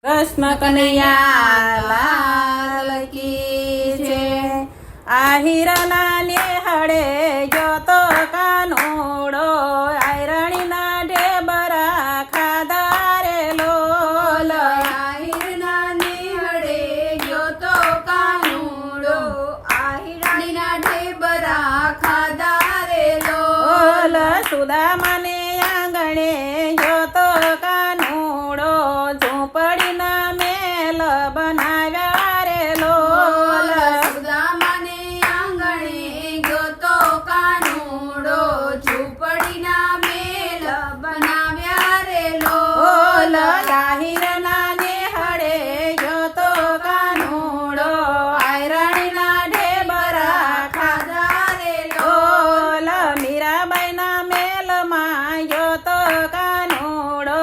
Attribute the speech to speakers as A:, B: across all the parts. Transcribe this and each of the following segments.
A: કૃષ્ણ કનૈયા લાલ કી જય। આહિરના નેહળે જોતો કાનુડો આયરણીના ઢેબરા ખાધા રે લોલ।
B: આહિરના નેહળે જોતો કાનુડો આહિરણીના ઢેબરા ખાધા રે લોલ।
A: સુદામાને આંગણે જોતો કાનુડો ઝૂંપડીના મેલ બનાવ્યા રે લોલ।
B: સુદામાને આંગણે જોતો કાનુડો ઝૂંપડીના મેલ બનાવ્યા રે લોલ।
A: આહિરના નેહળે જોતો કાનુડો આયરણીના ઢેબરા ખાધા રે લોલ। મીરાબાઈના મેલમાં જોતો કાનુડો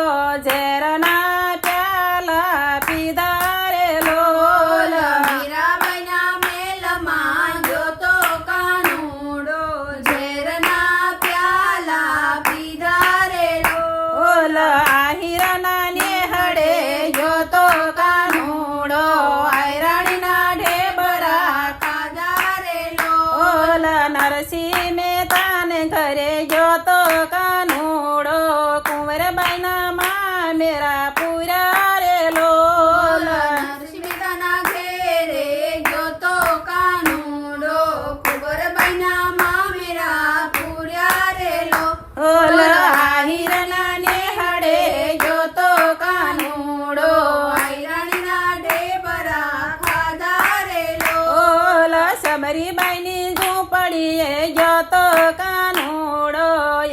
A: ઝેરના પ્યાલા પીધા રે લોલ।
B: મીરાબાઈના મેલમાં જોતો કાનુડો ઝેરના પ્યાલા પીધા રે લોલ।
A: આહિરના નેહળે જોતો કાનુડો આયરણીના ઢેબરા
B: ખાધા રે લોલ।
A: નરસિંહ મહેતાને ઘરે જોતો કાનુડો કુંવરબાઈના મામેરા પૂરા રે લોલ।
B: નરસિંહ મહેતાના ઘેરે જોતો કાનુડો કુંવરબાઈના મામેરા પૂર્યા રે લોલ।
A: આહિરના નેહળે જોતો કાનુડો
B: આયરણીના ઢેબરા ખાધા રે લોલ।
A: સમરીબાઈની ઝૂંપડીએ જોતો કાનુડો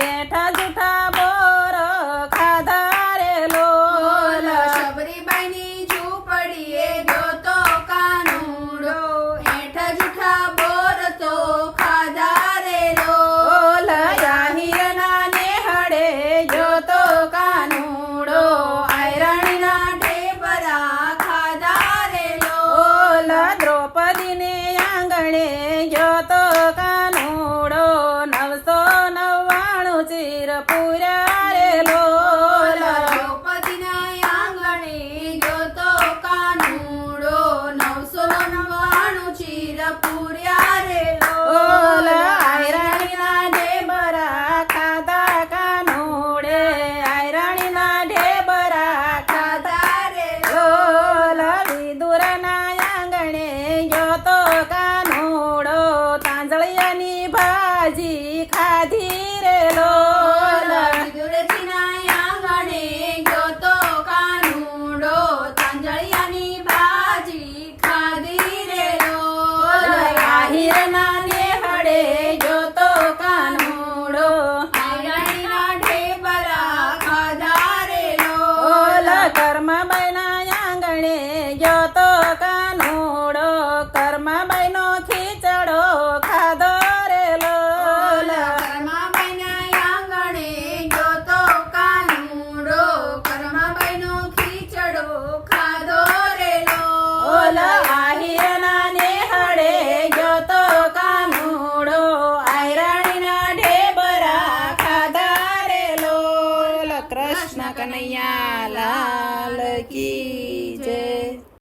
A: એઠા જૂઠા બોર ખાધા રે લોલ।
B: શબરીબાઈની ઝૂંપડીએ જોતો કાનુડો હેઠ જૂઠા બોર તો ખાધા રે લોલ।
A: આહિરના નેહળે જોતો કાનુડો આયરણીના
B: ઢેબરા ખાધા રે લોલ।
A: દ્રૌપદીને આંગણે જોતો કાનુડો 999 ચીર પૂર્યા રે લોલ।
B: દ્રૌપદીના આંગણે જોતો કાનુડો 999 ચીર પૂર્યા રે લોલ।
A: આયરણીના ઢેબરા ખાધા કાનુડે આયરણીના ઢેબરા
B: ખાધા રે
A: લોલ। વિદુરના આંગણે જોતો કાનુડો તાંજળિયાની ભાજી ખાધી રે લોલ।
B: વિદુરજીના આંગણે જોતો કાનુડો તાંજળિયાની